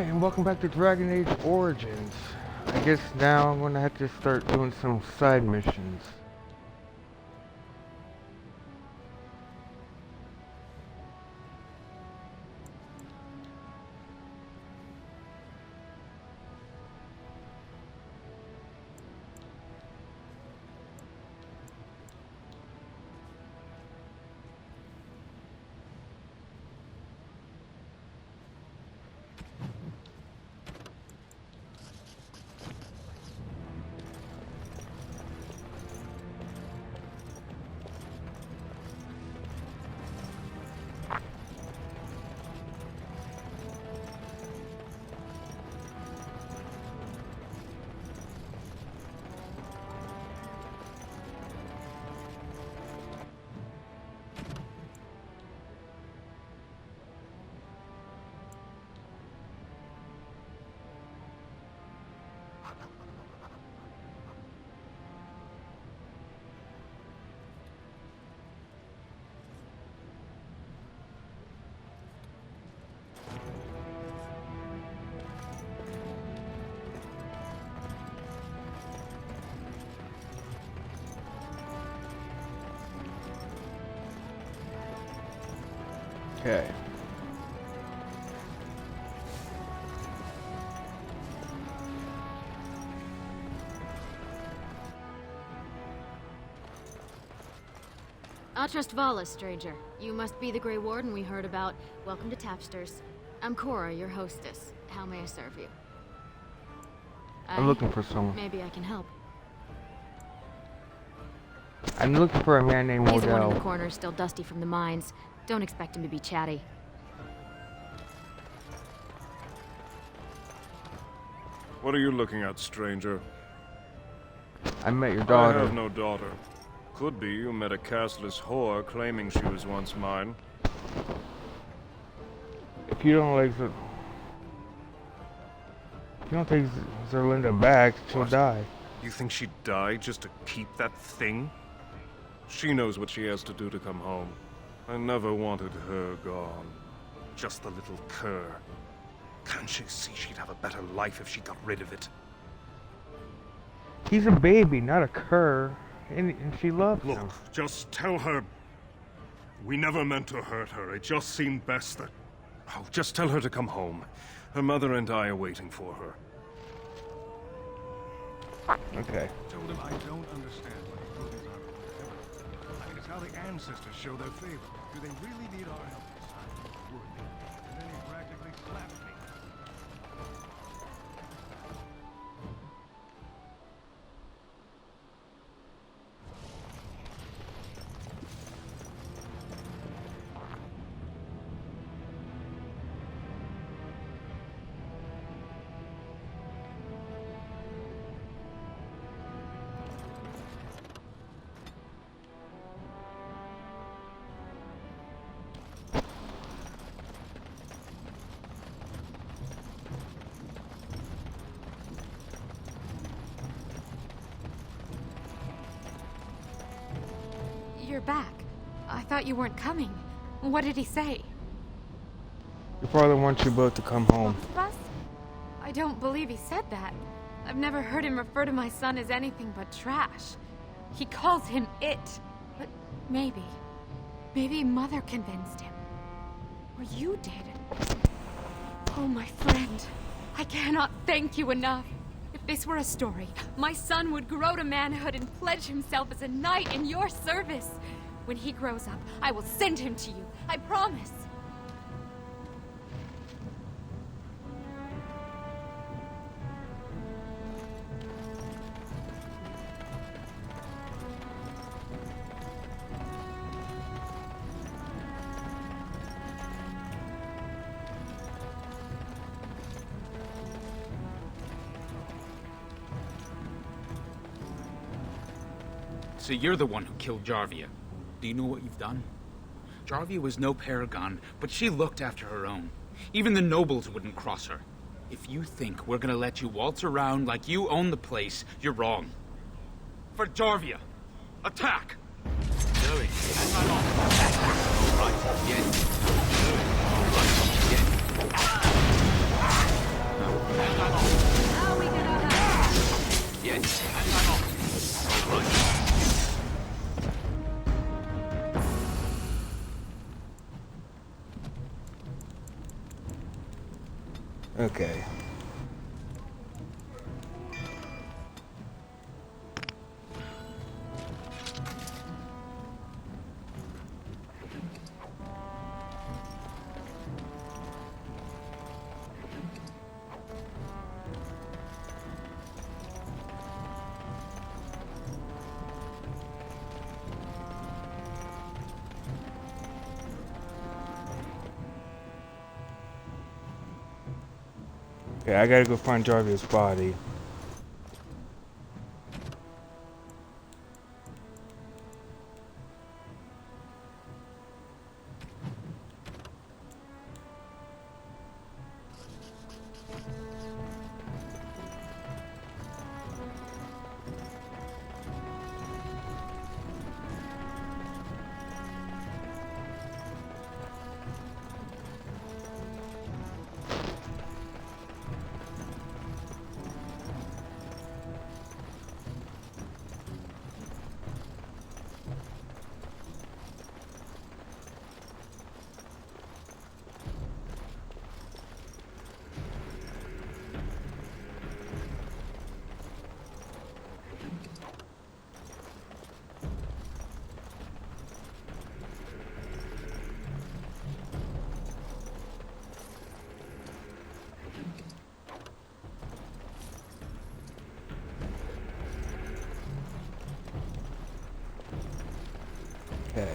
and welcome back to Dragon Age Origins. I guess now I'm gonna have to start doing some side missions. Okay. I'll trust Vala, stranger. You must be the Grey Warden we heard about. Welcome to Tapsters. I'm Cora, your hostess. How may I serve you? I'm looking for someone. Maybe I can help. I'm looking for a man named He's the one in the Odell. corner, still dusty from the mines. Don't expect him to be chatty. What are you looking at, stranger? I met your I daughter. have no daughter. Could be you met a castless whore claiming she was once mine. If you don't like if you don't take Zerlinda back, she'll What? die. You think she'd die just to keep that thing? She knows what she has to do to come home. I never wanted her gone. Just the little cur. Can't she see she'd have a better life if she got rid of it? He's a baby, not a cur. And she loves him. Look, just tell her... We never meant to hurt her. It just seemed best that... Oh, just tell her to come home. Her mother and I are waiting for her. Okay. Told him I don't understand what he put his arm. I mean, it's how the ancestors show their favor. Do they really need our help this time? Would they? And then he practically slapped me. You're back. I thought you weren't coming. What did he say? Your father wants you both to come home. Both of us? I don't believe he said that. I've never heard him refer to my son as anything but trash. He calls him it. But maybe Mother convinced him. Or you did. Oh, my friend. I cannot thank you enough. If this were a story, my son would grow to manhood and pledge himself as a knight in your service. When he grows up, I will send him to you. I promise. So you're the one who killed Jarvia. Do you know what you've done? Jarvia was no paragon, but she looked after her own. Even the nobles wouldn't cross her. If you think we're gonna let you waltz around like you own the place, you're wrong. For Jarvia, attack! Zoe, hang on. All right, yes. Zoe, all right, yes. Okay. Okay, I gotta go find Jarvia's body. Okay.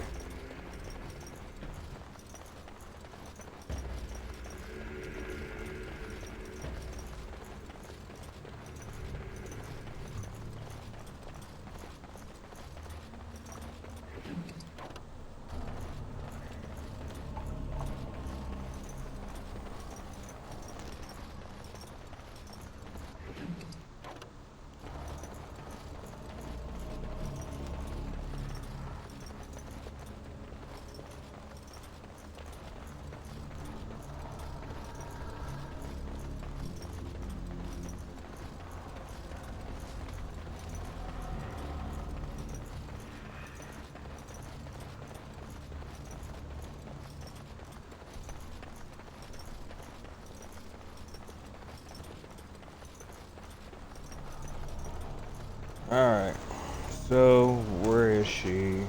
Alright. So, where is she?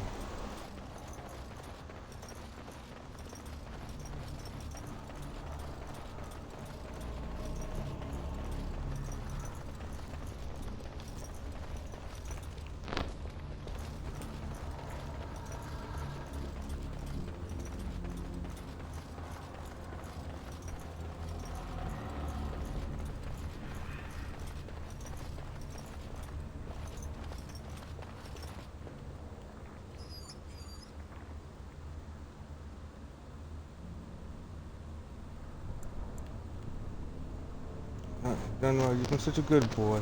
No, you've been such a good boy.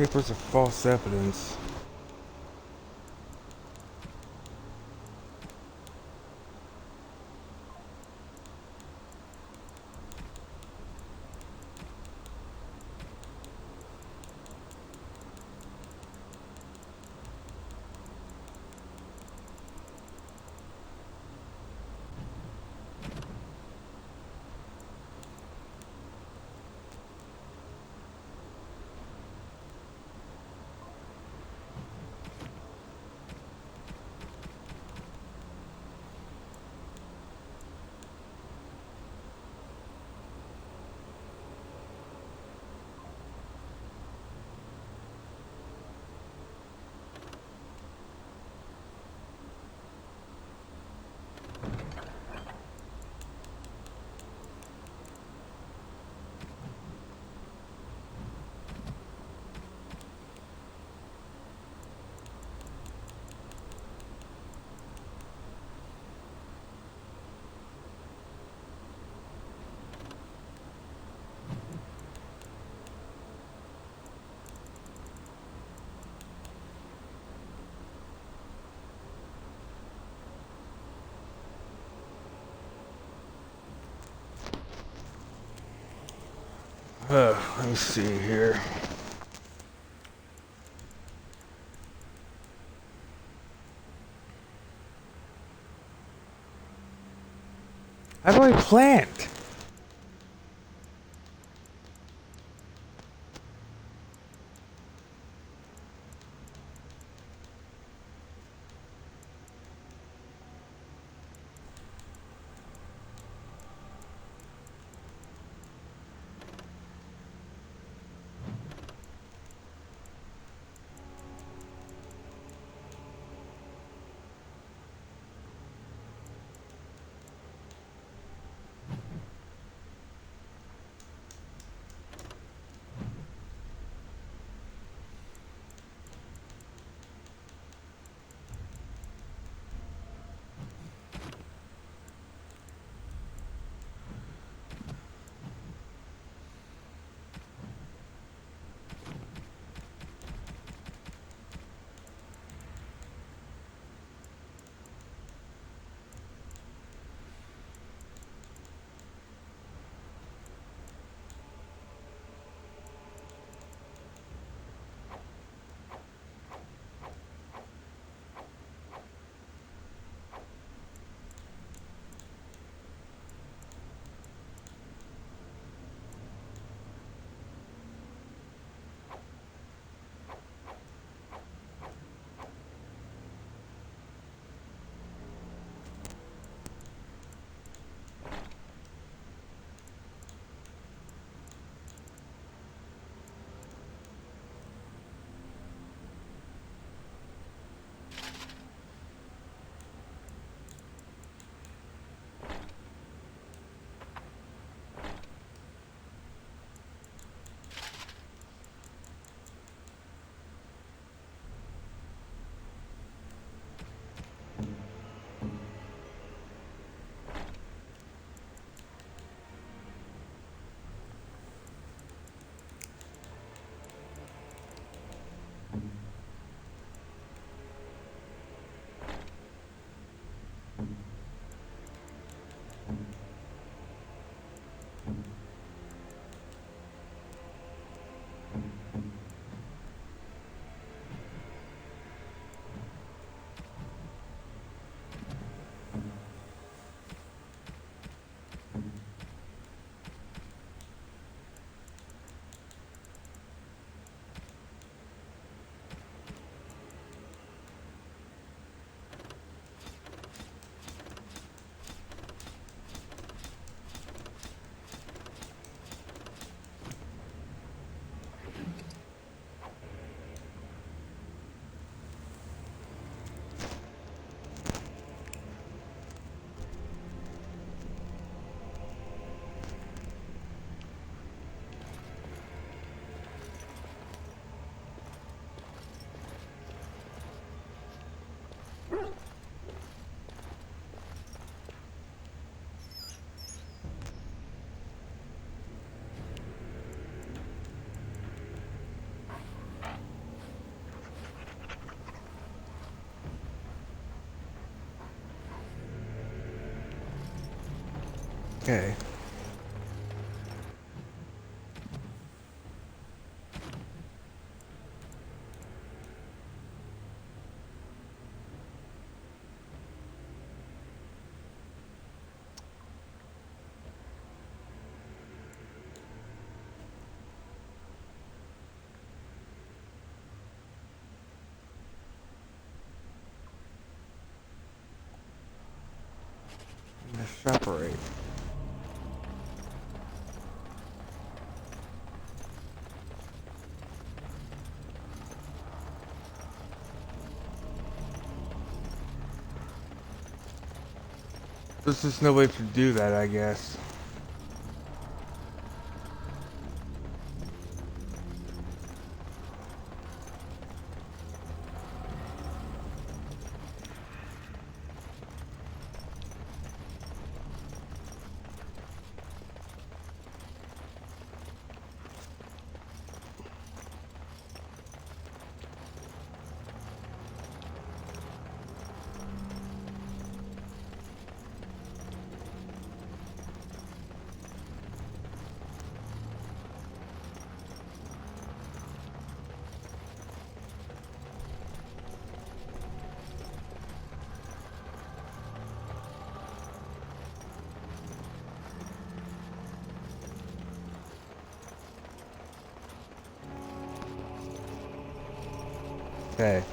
papers are false evidence. Let me see here. How do I plant? Okay. To separate. There's just no way to do that, I guess. Okay.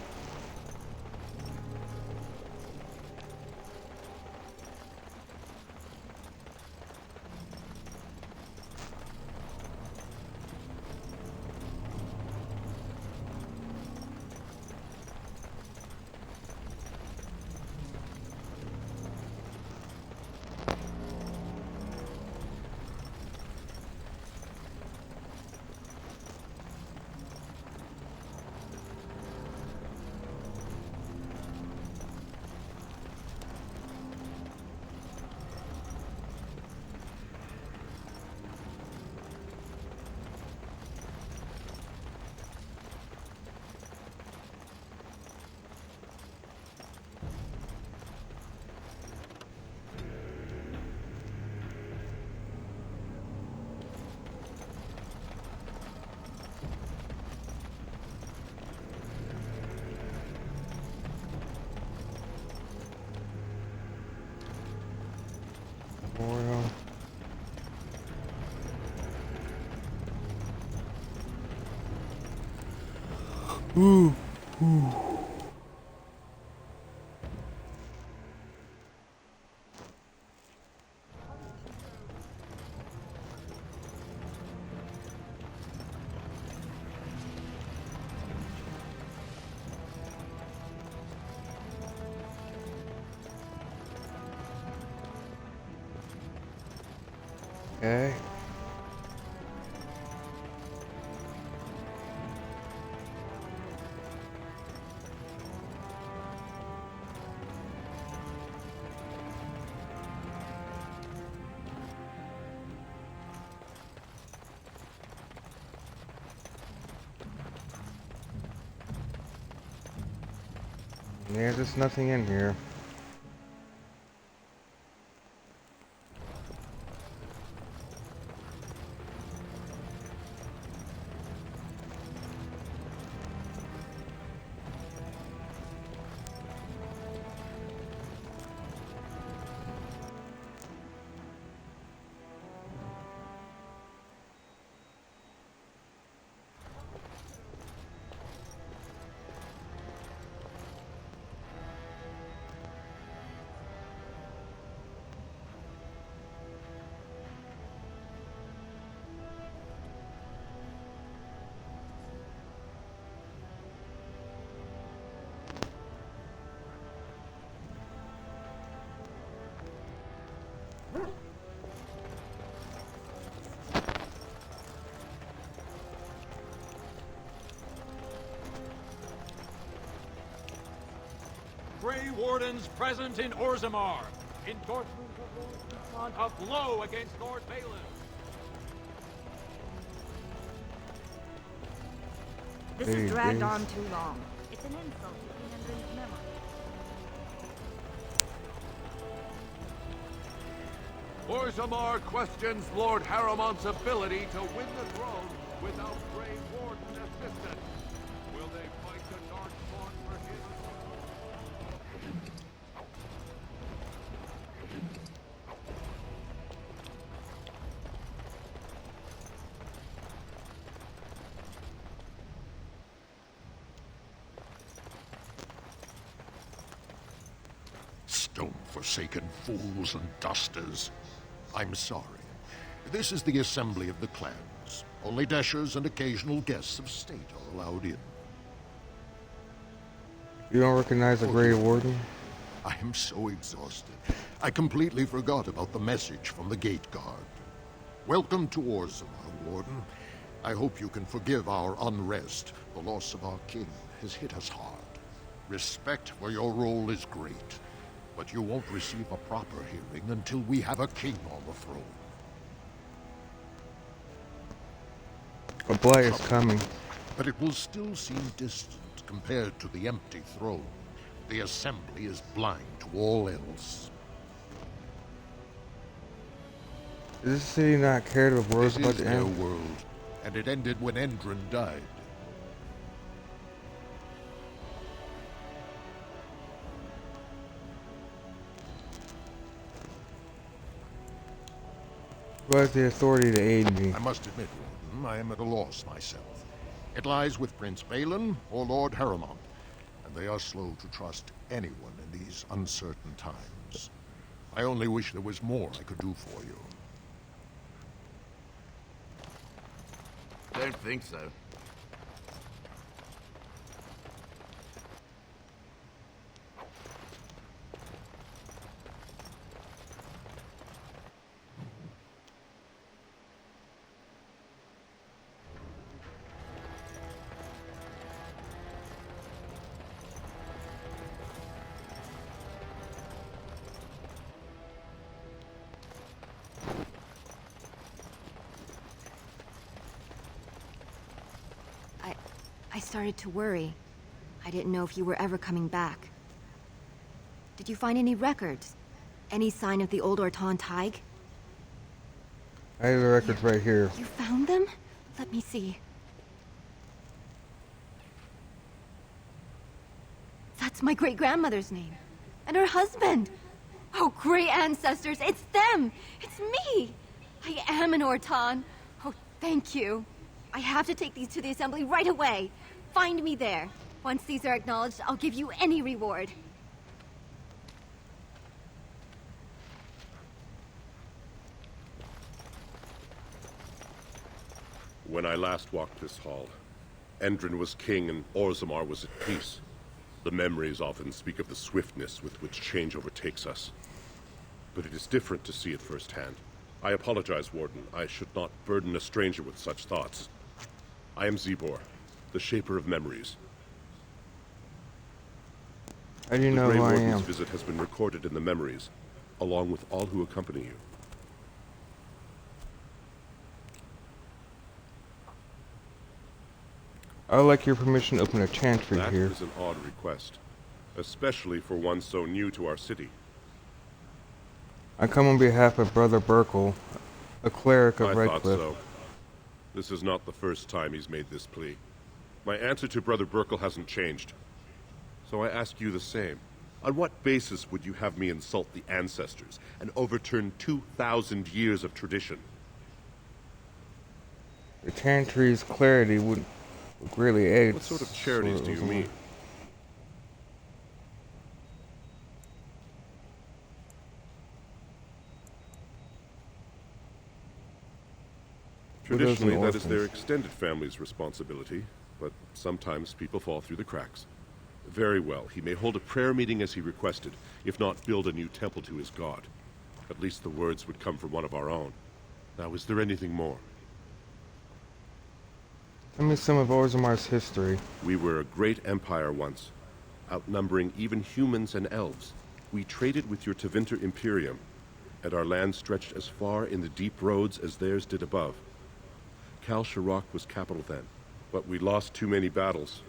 Memorial. Ooh. Ooh. Okay. Yeah, there's nothing in here. Grey Wardens present in Orzammar. Endorsement of Lord Econ a blow against Lord Balin. This has dragged on too long. It's an insult to Leandrin's memory. Orzammar questions Lord Harrowmont's ability to win the throne without Grey Warden assistance. Will they fight the Darkspawn for his? Stone-forsaken fools and dusters. I'm sorry. This is the assembly of the clans. Only dashers and occasional guests of state are allowed in. You don't recognize the Grey Warden? I am so exhausted. I completely forgot about the message from the gate guard. Welcome to Orzammar, Warden. I hope you can forgive our unrest. The loss of our king has hit us hard. Respect for your role is great, but you won't receive a proper hearing until we have a king on the throne. A blight is coming. But it will still seem distant compared to the empty throne. The assembly is blind to all else. Does this city not care the world's This about is to their end? world, and it ended when Endron died. Who has the authority to aid me? I must admit, Warden, I am at a loss myself. It lies with Prince Balin or Lord Harrowmont, and they are slow to trust anyone in these uncertain times. I only wish there was more I could do for you. Don't think so. I started to worry. I didn't know if you were ever coming back. Did you find any records? Any sign of the old Orton Tig? I have the records right here. You found them? Let me see. That's my great-grandmother's name. And her husband! Oh, great ancestors, it's them! It's me! I am an Orton. Oh, thank you. I have to take these to the assembly right away. Find me there. Once these are acknowledged, I'll give you any reward. When I last walked this hall, Endron was king and Orzammar was at peace. The memories often speak of the swiftness with which change overtakes us. But it is different to see it firsthand. I apologize, Warden. I should not burden a stranger with such thoughts. I am Zebor, the Shaper of Memories. How do you know the Grey who I Warden's am? visit has been recorded in the memories, along with all who accompany you. I would like your permission to open a chantry That here. is an odd request, especially for one so new to our city. I come on behalf of Brother Burkle, a cleric of I thought Redcliffe. so. This is not the first time he's made this plea. My answer to Brother Burkle hasn't changed. So I ask you the same. On what basis would you have me insult the ancestors and overturn 2,000 years of tradition? The chantry's clarity would greatly aid. What sort of charities do you mean? Traditionally, that is their extended family's responsibility, but sometimes people fall through the cracks. Very well, he may hold a prayer meeting as he requested, if not build a new temple to his god. At least the words would come from one of our own. Now, is there anything more? Tell me some of Orzammar's history. We were a great empire once, outnumbering even humans and elves. We traded with your Tevinter Imperium, and our land stretched as far in the deep roads as theirs did above. Kal Sharok was capital then, but we lost too many battles.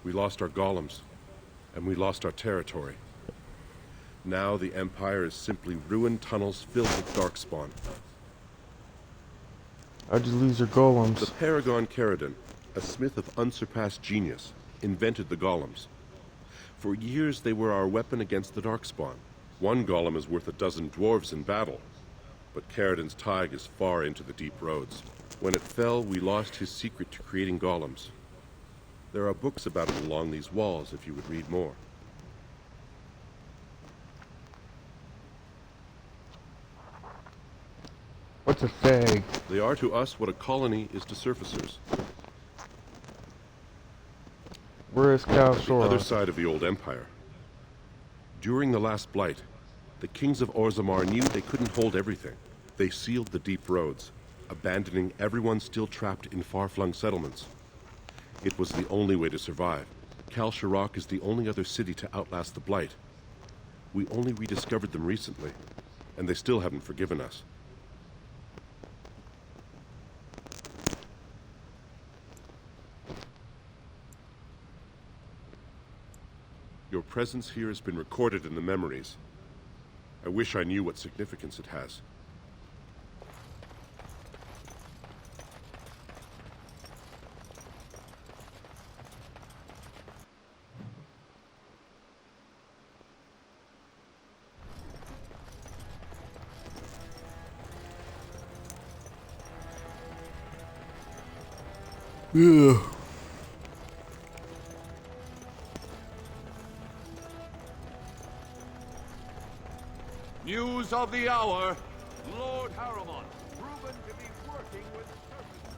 We lost our golems, and we lost our territory. Now the Empire is simply ruined tunnels filled with Darkspawn. How'd you lose your golems? The Paragon Caridon, a smith of unsurpassed genius, invented the golems. For years they were our weapon against the Darkspawn. One golem is worth a dozen dwarves in battle, but Caridon's tithe is far into the deep roads. When it fell, we lost his secret to creating golems. There are books about it along these walls if you would read more. What's a thag? They are to us what a colony is to surfacers. Where is The other Kalshora? side of the old empire. During the last blight, the kings of Orzammar knew they couldn't hold everything. They sealed the deep roads, abandoning everyone still trapped in far-flung settlements. It was the only way to survive. Kalsharok is the only other city to outlast the blight. We only rediscovered them recently, and they still haven't forgiven us. Your presence here has been recorded in the memories. I wish I knew what significance it has. Yeah. News of the hour. Lord Harrowmont, proven to be working with surface.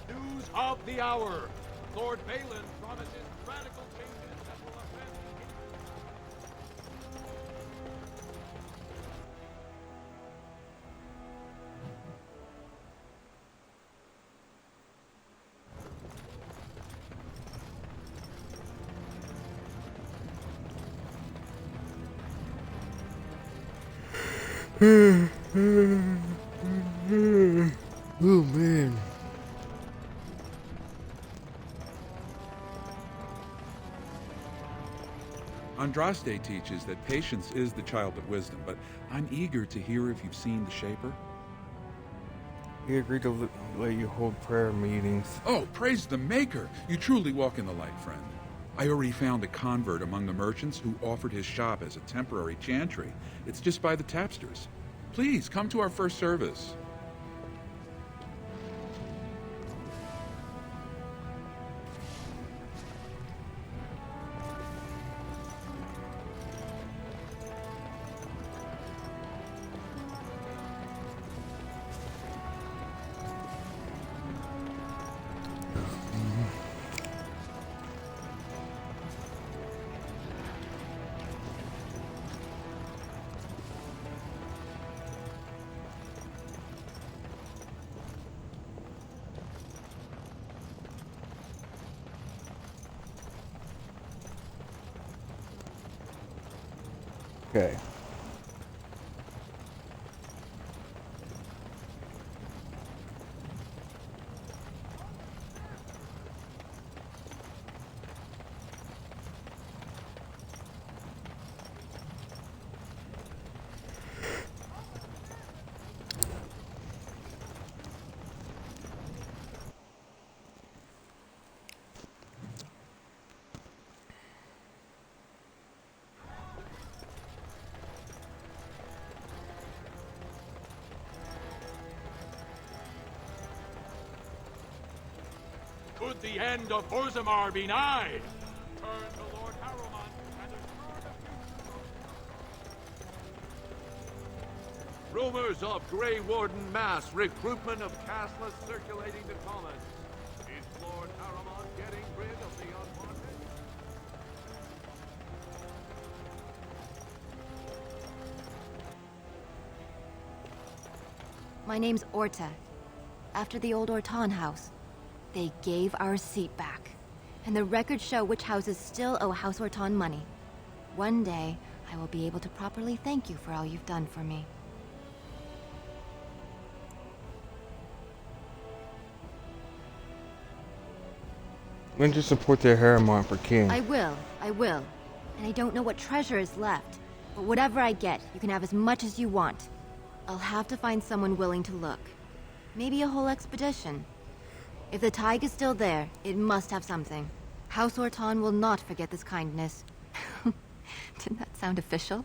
News of the hour. Lord Balin promises radical changes that will affect... Oh man. Andraste teaches that patience is the child of wisdom, but I'm eager to hear if you've seen the Shaper. He agreed to let you hold prayer meetings. Oh, praise the Maker! You truly walk in the light, friend. I already found a convert among the merchants who offered his shop as a temporary chantry. It's just by the tapsters. Please, come to our first service. Okay. Could the end of Orzammar be nigh? Turn to Lord Harrowmont and assure the future. Rumors of Grey Warden mass recruitment of castless circulating the commons. Is Lord Harrowmont getting rid of the unwanted? My name's Orta. After the old Orton house, they gave our seat back. And the records show which houses still owe House Orton money. One day, I will be able to properly thank you for all you've done for me. When did you support the Harrowmont for king? I will. and I don't know what treasure is left. But whatever I get, you can have as much as you want. I'll have to find someone willing to look. Maybe a whole expedition. If the Thaig is still there, it must have something. House Orton will not forget this kindness. Didn't that sound official?